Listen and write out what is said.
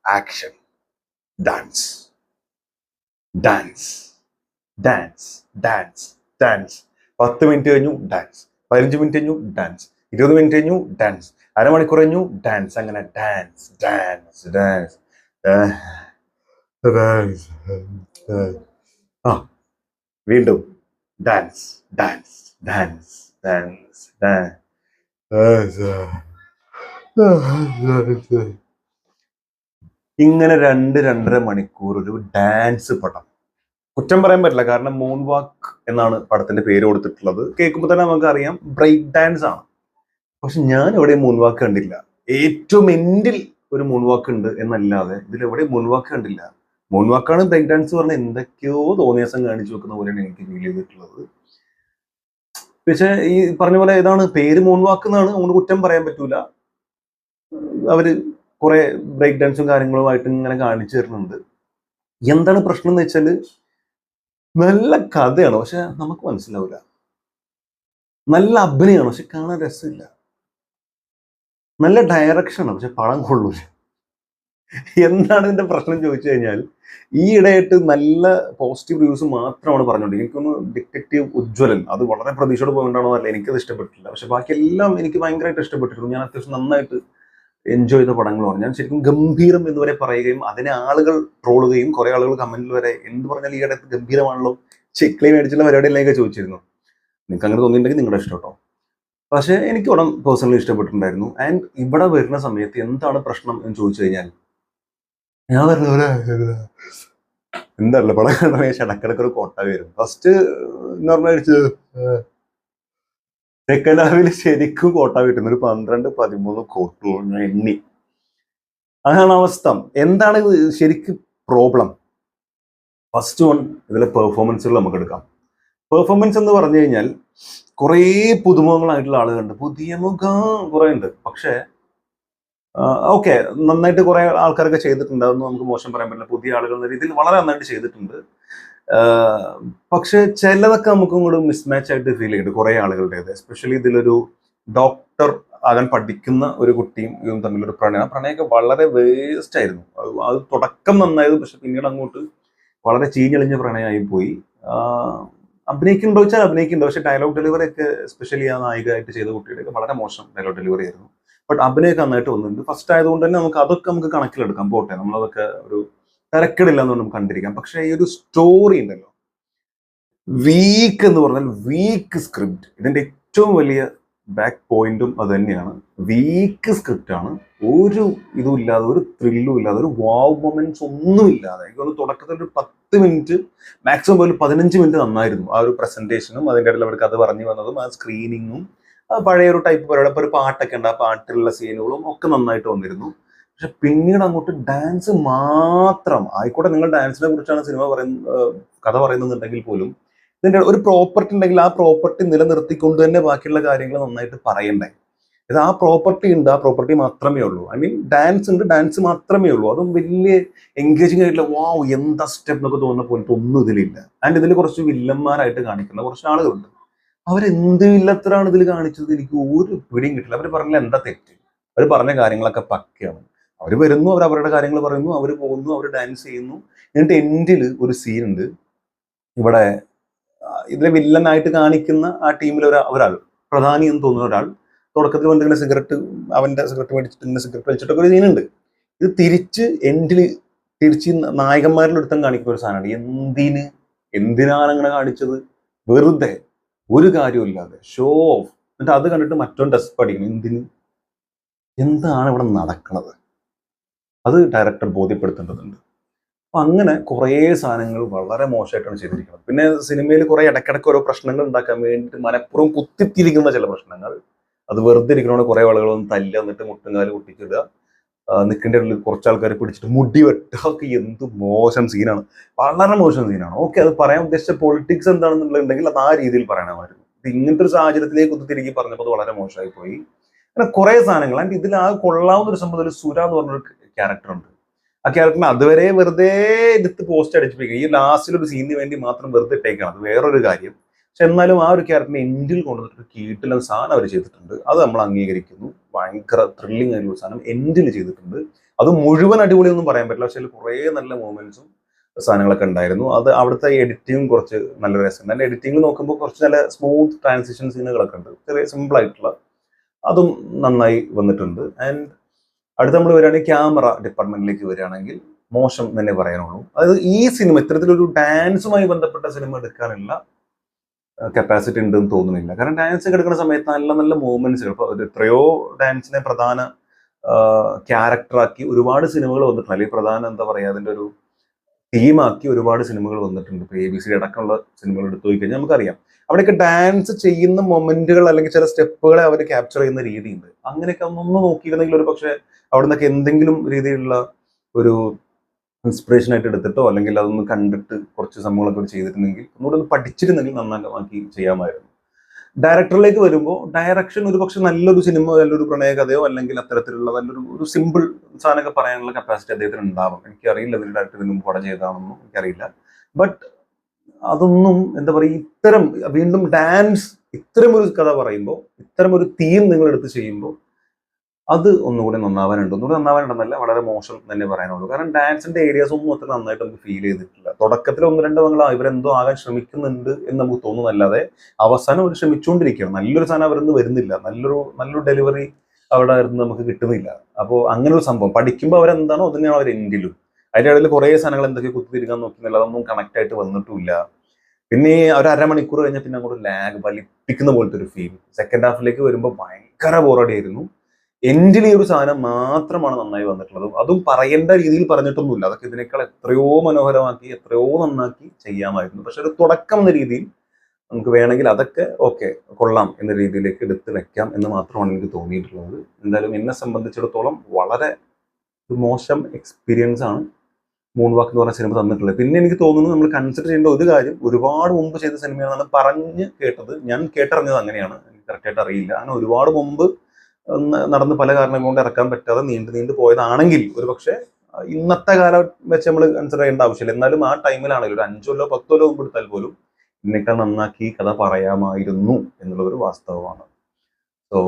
Action. Dance, dance, dance, dance, dance. 10 minute കഴിഞ്ഞു dance, 15 minute കഴിഞ്ഞു dance, 20 minute കഴിഞ്ഞു dance, അരമണിക്കൂർ കഴിഞ്ഞു ഡാൻസ്. അങ്ങനെ ഡാൻസ്, ഡാൻസ്, ഡാൻസ്, ഡാൻസ്. ആ വീണ്ടും dance, dance, dance, dance, dance. ഇങ്ങനെ 2-2.5 മണിക്കൂർ ഒരു ഡാൻസ് പടം. കുറ്റം പറയാൻ പറ്റില്ല, കാരണം മൂൺ വാക്ക് എന്നാണ് പടത്തിന്റെ പേര് കൊടുത്തിട്ടുള്ളത്. കേൾക്കുമ്പോൾ തന്നെ നമുക്ക് അറിയാം ബ്രേക്ക് ഡാൻസ് ആണ്. പക്ഷെ ഞാൻ എവിടെയും മൂൺ വാക്ക് കണ്ടില്ല. ഏറ്റവും എൻഡിൽ ഒരു മൂൺ വാക്ക് ഉണ്ട് എന്നല്ലാതെ ഇതിലെവിടെയും മൂൺ വാക്ക് കണ്ടില്ല. മൂൺ വാക്കാണ് ബ്രേക്ക് ഡാൻസ് പറഞ്ഞ എന്തൊക്കെയോ തോന്നിയാസം കാണിച്ചു വെക്കുന്ന പോലെയാണ് എനിക്ക് ഫീൽ ചെയ്തിട്ടുള്ളത്. പക്ഷെ ഈ പറഞ്ഞ പോലെ ഏതാണ് പേര് മൂൺ വാക്ക് എന്നാണ്, അതുകൊണ്ട് കുറ്റം പറയാൻ പറ്റൂല. അവര് കുറെ ബ്രേക്ക് ഡാൻസും കാര്യങ്ങളുമായിട്ട് ഇങ്ങനെ കാണിച്ചു തരുന്നുണ്ട്. എന്താണ് പ്രശ്നം എന്ന് വെച്ചാല് നല്ല കഥയാണ്, പക്ഷെ നമുക്ക് മനസ്സിലാവില്ല. നല്ല അഭിനയമാണ്, പക്ഷെ കാണാൻ രസമില്ല. നല്ല ഡയറക്ഷനാണ്, പക്ഷെ പടം കൊള്ളൂല. എന്താണ് ഇതിന്റെ പ്രശ്നം ചോദിച്ചു കഴിഞ്ഞാൽ, ഈ ഇടയായിട്ട് നല്ല പോസിറ്റീവ് റിവ്യൂസ് മാത്രമാണ് പറഞ്ഞുകൊണ്ടിരിക്കുന്നത്. എനിക്കൊന്ന് ഡിറ്റക്റ്റീവ് ഉജ്ജ്വലൻ അത് വളരെ പ്രതീക്ഷയോട് പോകേണ്ടതാണോ അല്ല, എനിക്കത് ഇഷ്ടപ്പെട്ടില്ല. പക്ഷെ ബാക്കിയെല്ലാം എനിക്ക് ഭയങ്കരമായിട്ട് ഇഷ്ടപ്പെട്ടിരുന്നു. ഞാൻ അത്യാവശ്യം നന്നായിട്ട് എൻജോയ് ചെയ്ത പടങ്ങളാണ്. ഞാൻ ശരിക്കും ഗംഭീരം എന്ന് വരെ പറയുകയും അതിനെ ആളുകൾ ട്രോളുകയും കുറെ ആളുകൾ കമന്റിൽ വരെ എന്ത് പറഞ്ഞാൽ ഈ ഇടത്ത് ഗംഭീരമാണല്ലോ, ചെക്ലി മേടിച്ചുള്ള പരിപാടിയിലേക്ക് ചോദിച്ചിരുന്നു. നിങ്ങൾക്ക് അങ്ങനെ തോന്നിയിട്ടുണ്ടെങ്കിൽ നിങ്ങളുടെ ഇഷ്ടം കേട്ടോ. പക്ഷെ എനിക്ക് പടം പേഴ്സണലി ഇഷ്ടപ്പെട്ടിട്ടുണ്ടായിരുന്നു. ആൻഡ് ഇവിടെ വരുന്ന സമയത്ത് എന്താണ് പ്രശ്നം എന്ന് ചോദിച്ചു കഴിഞ്ഞാൽ, ഞാൻ പറഞ്ഞ എന്തല്ല പടം കണ്ട ഇടക്കിടക്ക് ഒരു കോട്ട വരും. ഫസ്റ്റ് നോർമൽ അടിച്ച് സെക്കൻഡ് ഹാഫിൽ ശരിക്കും കോട്ട കിട്ടുന്ന ഒരു 12-13 കോട്ടുകൾ ഞാൻ എണ്ണി. അതാണ് അവസ്ഥ. എന്താണ് ഇത് ശരിക്കും പ്രോബ്ലം? ഫസ്റ്റ് വൺ, ഇതിലെ പെർഫോമൻസുകൾ നമുക്ക് എടുക്കാം. പെർഫോമൻസ് എന്ന് പറഞ്ഞു കഴിഞ്ഞാൽ കുറേ പുതുമുഖങ്ങളായിട്ടുള്ള ആളുകളുണ്ട്, പുതിയ മുഖം കുറെ ഉണ്ട്. പക്ഷേ ഓക്കെ, നന്നായിട്ട് കുറെ ആൾക്കാരൊക്കെ ചെയ്തിട്ടുണ്ട്, അതൊന്നും നമുക്ക് മോശം പറയാൻ പറ്റില്ല. പുതിയ ആളുകൾ എന്ന രീതിയിൽ വളരെ നന്നായിട്ട് ചെയ്തിട്ടുണ്ട്. പക്ഷെ ചിലതൊക്കെ നമുക്കും കൂടെ മിസ്മാച്ച് ആയിട്ട് ഫീൽ ചെയ്യുന്നുണ്ട് കുറെ ആളുകളുടേത്. എസ്പെഷ്യലി ഇതിലൊരു ഡോക്ടർ ആകാൻ പഠിക്കുന്ന ഒരു കുട്ടിയും ഇതും തമ്മിലൊരു പ്രണയമൊക്കെ വളരെ വേസ്റ്റ് ആയിരുന്നു. അത് തുടക്കം നന്നായത്, പക്ഷെ പിന്നീട് അങ്ങോട്ട് വളരെ ചീഞ്ഞളിഞ്ഞ പ്രണയമായി പോയി. അഭിനയിക്കുന്നുണ്ടോ വെച്ചാൽ അഭിനയിക്കുന്നുണ്ട്, പക്ഷെ ഡയലോഗ് ഡെലിവറി ഒക്കെ എസ്പെഷ്യലി ആ നായികയായിട്ട് ചെയ്ത കുട്ടിയുടെയൊക്കെ വളരെ മോശം ഡയലോഗ് ഡെലിവറി ആയിരുന്നു. ബട്ട് അഭിനയമൊക്കെ നന്നായിട്ട് വന്നിട്ടുണ്ട്. ഫസ്റ്റ് ആയതുകൊണ്ട് തന്നെ അതൊക്കെ നമുക്ക് കണക്കിലെടുക്കാം, പോട്ടെ, നമ്മളതൊക്കെ ഒരു തിരക്കിടില്ല എന്ന് നമുക്ക് കണ്ടിരിക്കാം. പക്ഷെ ഈ ഒരു സ്റ്റോറി ഉണ്ടല്ലോ, വീക്ക് എന്ന് പറഞ്ഞാൽ വീക്ക് സ്ക്രിപ്റ്റ്. ഇതിന്റെ ഏറ്റവും വലിയ ബാക്ക് പോയിന്റും അത് തന്നെയാണ്. വീക്ക് സ്ക്രിപ്റ്റ് ആണ്. ഒരു ഇതും ഇല്ലാതെ, ഒരു ത്രില്ലും ഇല്ലാതെ, ഒരു വാവ് മൊമെന്റ്സ് ഒന്നും ഇല്ലാതെ. എനിക്കൊന്ന് തുടക്കത്തിൽ ഒരു 10 മിനിറ്റ്, മാക്സിമം പോലും 15 മിനിറ്റ് നന്നായിരുന്നു. ആ ഒരു പ്രസന്റേഷനും അതിൻ്റെ ഇടയിൽ അവർക്ക് അത് പറഞ്ഞു വന്നതും ആ സ്ക്രീനിങ്ങും പഴയ ഒരു ടൈപ്പ് പരിപാടി. അപ്പോൾ ഒരു പാട്ടൊക്കെ ഉണ്ട്, ആ പാട്ടിലുള്ള സീനുകളും ഒക്കെ നന്നായിട്ട് വന്നിരുന്നു. പക്ഷെ പിന്നീട് അങ്ങോട്ട് ഡാൻസ് മാത്രം ആയിക്കോട്ടെ. നിങ്ങൾ ഡാൻസിനെ കുറിച്ചാണ് സിനിമ കഥ പറയുന്നുണ്ടെങ്കിൽ പോലും ഇതിന്റെ ഒരു പ്രോപ്പർട്ടി ഉണ്ടെങ്കിൽ ആ പ്രോപ്പർട്ടി നിലനിർത്തിക്കൊണ്ട് തന്നെ ബാക്കിയുള്ള കാര്യങ്ങൾ നന്നായിട്ട് പറയണ്ടേ. ഇത് ആ പ്രോപ്പർട്ടി ഉണ്ട്, ആ പ്രോപ്പർട്ടി മാത്രമേ ഉള്ളൂ. ഐ മീൻ ഡാൻസ് ഉണ്ട്, ഡാൻസ് മാത്രമേ ഉള്ളൂ. അതും വലിയ എൻഗേജിങ് ആയിട്ടുള്ള വാവ് എന്താ സ്റ്റെപ്പ് എന്നൊക്കെ തോന്നുന്ന പോലത്തെ ഒന്നും ഇതിലില്ല. ആൻഡ് ഇതിൽ കുറച്ച് വില്ലന്മാരായിട്ട് കാണിക്കുന്ന കുറച്ച് ആളുകളുണ്ട്. അവരെന്ത് വില്ലത്തരാണ് ഇതിൽ കാണിച്ചത് എനിക്ക് ഒരു പിടിയും കിട്ടില്ല. അവർ പറഞ്ഞാൽ എന്താ തെറ്റ്? അവർ പറഞ്ഞ കാര്യങ്ങളൊക്കെ പക്കയാണ്. അവർ വരുന്നു, അവർ അവരുടെ കാര്യങ്ങൾ പറയുന്നു, അവർ പോകുന്നു, അവർ ഡാൻസ് ചെയ്യുന്നു. എന്നിട്ട് എൻഡിൽ ഒരു സീൻ ഉണ്ട്. ഇവിടെ ഇതിലെ വില്ലനായിട്ട് കാണിക്കുന്ന ആ ടീമിൽ ഒരാൾ, പ്രധാനി എന്ന് തോന്നുന്ന ഒരാൾ, തുടക്കത്തിൽ വന്നിങ്ങനെ സിഗരറ്റ്, അവന്റെ സിഗരറ്റ് മേടിച്ചിട്ട് ഇങ്ങനെ സിഗരറ്റ് വലിച്ചിട്ടൊക്കെ ഒരു സീനുണ്ട്. ഇത് തിരിച്ച് എൻഡിൽ തിരിച്ച് നായകന്മാരിൽ ഒരുത്തം കാണിക്കുന്ന ഒരു സാധനമാണ്. എന്തിനാണ് അങ്ങനെ കാണിച്ചത്? വെറുതെ ഒരു കാര്യമില്ലാതെ ഷോ ഓഫ്. എന്നിട്ട് അത് കണ്ടിട്ട് മറ്റോ ഡെസ്പ് അടിക്കണം. എന്താണ് ഇവിടെ നടക്കുന്നത്? അത് ഡയറക്ടർ ബോധ്യപ്പെടുത്തേണ്ടതുണ്ട്. അപ്പൊ അങ്ങനെ കുറേ സാധനങ്ങൾ വളരെ മോശമായിട്ടാണ് ചെയ്തിരിക്കുന്നത്. പിന്നെ സിനിമയിൽ കുറെ ഇടയ്ക്കിടയ്ക്ക് ഓരോ പ്രശ്നങ്ങൾ ഉണ്ടാക്കാൻ വേണ്ടിയിട്ട് മനഃപൂർവ്വം കുത്തിത്തിരിക്കുന്ന ചില പ്രശ്നങ്ങൾ. അത് വെറുതെ ഇരിക്കണോണ്ട് കുറെ ആളുകളൊന്നും തല്ല, എന്നിട്ട് മുട്ടുംകാല് പൊട്ടിച്ചിടുക, നിൽക്കേണ്ട ഉള്ളിൽ കുറച്ച് ആൾക്കാരെ പിടിച്ചിട്ട് മുടി വെട്ടുക. ഒക്കെ എന്ത് മോശം സീനാണ്, വളരെ മോശം സീനാണ്. ഓക്കെ, അത് പറയാൻ ഉദ്ദേശിച്ച പൊളിറ്റിക്സ് എന്താണെന്നുണ്ടെങ്കിൽ അത് ആ രീതിയിൽ പറയണമായിരുന്നു. ഇത് ഇങ്ങനത്തെ ഒരു സാഹചര്യത്തിലേക്ക് കുത്തിത്തിരിക്കി പറഞ്ഞപ്പോൾ അത് വളരെ മോശമായി പോയി. അങ്ങനെ കുറെ സാധനങ്ങൾ. ആൻഡ് ഇതിൽ ആ കൊള്ളാവുന്ന ഒരു സംഭവം, ഒരു സുര എന്ന് പറഞ്ഞൊരു ക്യാരക്ടർ ഉണ്ട്. ആ ക്യാരക്ടറിന് അതുവരെ വെറുതെ എടുത്ത് പോസ്റ്റ് അടിച്ചിരിക്കുക, ഈ ലാസ്റ്റിലൊരു സീനിന് വേണ്ടി മാത്രം വെറുതെ ഇട്ടേക്കാണ്. അത് വേറൊരു കാര്യം. പക്ഷെ എന്നാലും ആ ഒരു ക്യാരക്ടറിനെ എൻഡിൽ കൊണ്ടുവന്നിട്ട് കീട്ടിലെ സാധനം അവർ ചെയ്തിട്ടുണ്ട്. അത് നമ്മൾ അംഗീകരിക്കുന്നു. ഭയങ്കര ത്രില്ലിംഗ് ആയിട്ടുള്ള സാധനം എൻഡിൽ ചെയ്തിട്ടുണ്ട്. അത് മുഴുവൻ അടിപൊളിയൊന്നും പറയാൻ പറ്റില്ല, പക്ഷെ കുറേ നല്ല മൂമെന്റ്സും സാധനങ്ങളൊക്കെ ഉണ്ടായിരുന്നു. അത് അവിടുത്തെ എഡിറ്റിംഗ് കുറച്ച് നല്ല രസമുണ്ട്. അതിന്റെ എഡിറ്റിംഗ് നോക്കുമ്പോൾ കുറച്ച് നല്ല സ്മൂത്ത് ട്രാൻസിഷൻ സീനുകളൊക്കെ ഉണ്ട്, ചെറിയ സിമ്പിൾ ആയിട്ടുള്ള, അതും നന്നായി വന്നിട്ടുണ്ട്. ആൻഡ് അടുത്ത് നമ്മൾ വരികയാണെങ്കിൽ ക്യാമറ ഡിപ്പാർട്ട്മെന്റിലേക്ക് വരികയാണെങ്കിൽ മോശം തന്നെ പറയാനുള്ളൂ. അതായത് ഈ സിനിമ ഇത്തരത്തിലൊരു ഡാൻസുമായി ബന്ധപ്പെട്ട സിനിമ എടുക്കാനുള്ള കപ്പാസിറ്റി ഉണ്ടെന്ന് തോന്നുന്നില്ല. കാരണം ഡാൻസ് ഒക്കെ എടുക്കുന്ന സമയത്ത് നല്ല നല്ല മൂവ്മെന്റ്സുകൾ, ഇപ്പോൾ എത്രയോ ഡാൻസിനെ പ്രധാന ക്യാരക്ടറാക്കി ഒരുപാട് സിനിമകൾ വന്നിട്ടുണ്ട്, അല്ലെങ്കിൽ പ്രധാന എന്താ പറയുക അതിന്റെ ഒരു തീമാക്കി ഒരുപാട് സിനിമകൾ വന്നിട്ടുണ്ട്. ഇപ്പോൾ ABC അടക്കമുള്ള സിനിമകൾ എടുത്തു പോയി കഴിഞ്ഞാൽ നമുക്കറിയാം അവിടെയൊക്കെ ഡാൻസ് ചെയ്യുന്ന മൊമെന്റുകൾ അല്ലെങ്കിൽ ചില സ്റ്റെപ്പുകളെ അവർ ക്യാപ്ചർ ചെയ്യുന്ന രീതിയുണ്ട്. അങ്ങനെയൊക്കെ ഒന്ന് നോക്കിയിരുന്നെങ്കിൽ ഒരു പക്ഷേ അവിടെ നിന്നൊക്കെ എന്തെങ്കിലും രീതിയിലുള്ള ഒരു ഇൻസ്പിറേഷൻ ആയിട്ട് എടുത്തിട്ടോ അല്ലെങ്കിൽ അതൊന്ന് കണ്ടിട്ട് കുറച്ച് സംഭവങ്ങളൊക്കെ ചെയ്തിരുന്നെങ്കിൽ ഒന്നുകൂടെ ഒന്ന് പഠിച്ചിരുന്നെങ്കിൽ നന്നാക്കി ചെയ്യാമായിരുന്നു. ഡയറക്ടറിലേക്ക് വരുമ്പോൾ ഡയറക്ഷൻ ഒരു പക്ഷെ നല്ലൊരു സിനിമ, നല്ലൊരു പ്രണയകഥയോ അല്ലെങ്കിൽ അത്തരത്തിലുള്ള നല്ലൊരു സിമ്പിൾ സാധനമൊക്കെ പറയാനുള്ള കപ്പാസിറ്റി അദ്ദേഹത്തിന് ഉണ്ടാവും. എനിക്കറിയില്ല ഇതിന് ഡയറക്ടർ ഇതിന് മുമ്പ് പടം ചെയ്തതാണെന്നും എനിക്കറിയില്ല. ബട്ട് അതൊന്നും എന്താ പറയുക, ഇത്തരം വീണ്ടും ഡാൻസ് ഇത്തരം ഒരു കഥ പറയുമ്പോൾ, ഇത്തരം ഒരു തീം നിങ്ങൾ എടുത്ത് ചെയ്യുമ്പോൾ അത് ഒന്നുകൂടി നന്നാവാനുണ്ടെന്നല്ല, വളരെ മോശം തന്നെ പറയാനുള്ളൂ. കാരണം ഡാൻസിന്റെ ഏരിയാസ് ഒന്നും അത്ര നന്നായിട്ട് നമുക്ക് ഫീൽ ചെയ്തിട്ടില്ല. തുടക്കത്തിൽ ഒന്ന് രണ്ട് ഇവരെന്തോ ആകാൻ ശ്രമിക്കുന്നുണ്ട് എന്ന് നമുക്ക് തോന്നുന്നല്ലാതെ അവസാനം അവർ ശ്രമിച്ചുകൊണ്ടിരിക്കുകയാണ്. നല്ലൊരു സാധനം അവരൊന്നും വരുന്നില്ല, നല്ലൊരു ഡെലിവറി അവിടെ ഇരുന്ന് നമുക്ക് കിട്ടുന്നില്ല. അപ്പോൾ അങ്ങനെ ഒരു സംഭവം പഠിക്കുമ്പോൾ അവരെന്താണോ അതിനെയാണ് അവർ എൻഡിലും. അതിന്റെ ഇടയിൽ കുറേ സാധനങ്ങൾ എന്തൊക്കെ കുത്തിരിക്കാൻ നോക്കുന്നില്ല, അതൊന്നും കണക്ട് ആയിട്ട് വന്നിട്ടില്ല. പിന്നെ ഒരു അരമണിക്കൂർ കഴിഞ്ഞാൽ പിന്നെ അങ്ങോട്ട് ലാഗ് വലിപ്പിക്കുന്ന പോലത്തെ ഒരു ഫീൽ. സെക്കൻഡ് ഹാഫിലേക്ക് വരുമ്പോൾ ഭയങ്കര ബോറടി ആയിരുന്നു. എൻഡിൽ ഈ ഒരു സാധനം മാത്രമാണ് നന്നായി വന്നിട്ടുള്ളത്. അതും പറയേണ്ട രീതിയിൽ പറഞ്ഞിട്ടൊന്നുമില്ല, അതൊക്കെ ഇതിനേക്കാൾ എത്രയോ മനോഹരമാക്കി എത്രയോ നന്നാക്കി ചെയ്യാമായിരുന്നു. പക്ഷെ ഒരു തുടക്കം എന്ന രീതിയിൽ നമുക്ക് വേണമെങ്കിൽ അതൊക്കെ ഓക്കെ കൊള്ളാം എന്ന രീതിയിലേക്ക് എടുത്ത് വെക്കാം എന്ന് മാത്രമാണ് എനിക്ക് തോന്നിയിട്ടുള്ളത്. എന്തായാലും എന്നെ സംബന്ധിച്ചിടത്തോളം വളരെ ഒരു മോശം എക്സ്പീരിയൻസ് ആണ് മൂൺ വാക്ക് എന്ന് പറഞ്ഞ സിനിമ തന്നിട്ടുള്ളത്. പിന്നെ എനിക്ക് തോന്നുന്നു നമ്മൾ കൺസിഡർ ചെയ്യേണ്ട ഒരു കാര്യം, ഒരുപാട് മുമ്പ് ചെയ്ത സിനിമയാണെന്നാണ് പറഞ്ഞ് കേട്ടത്. ഞാൻ കേട്ടറിഞ്ഞത് അങ്ങനെയാണ്, എനിക്ക് കറക്റ്റായിട്ട് അറിയില്ല. അങ്ങനെ ഒരുപാട് മുമ്പ് നടന്ന് പല കാരണങ്ങൾ കൊണ്ട് ഇറക്കാൻ പറ്റാതെ നീണ്ടു പോയതാണെങ്കിൽ ഒരു പക്ഷേ ഇന്നത്തെ കാലം വെച്ച് നമ്മൾ കൺസിഡർ ചെയ്യേണ്ട ആവശ്യമില്ല. എന്നാലും ആ ടൈമിലാണെങ്കിലും ഒരു 5 കൊല്ലോ 10 കൊല്ലോ മുമ്പ് എടുത്താൽ പോലും ഇതിനേക്കാൾ നന്നാക്കി കഥ പറയാമായിരുന്നു എന്നുള്ളതൊരു വാസ്തവമാണ്. സോ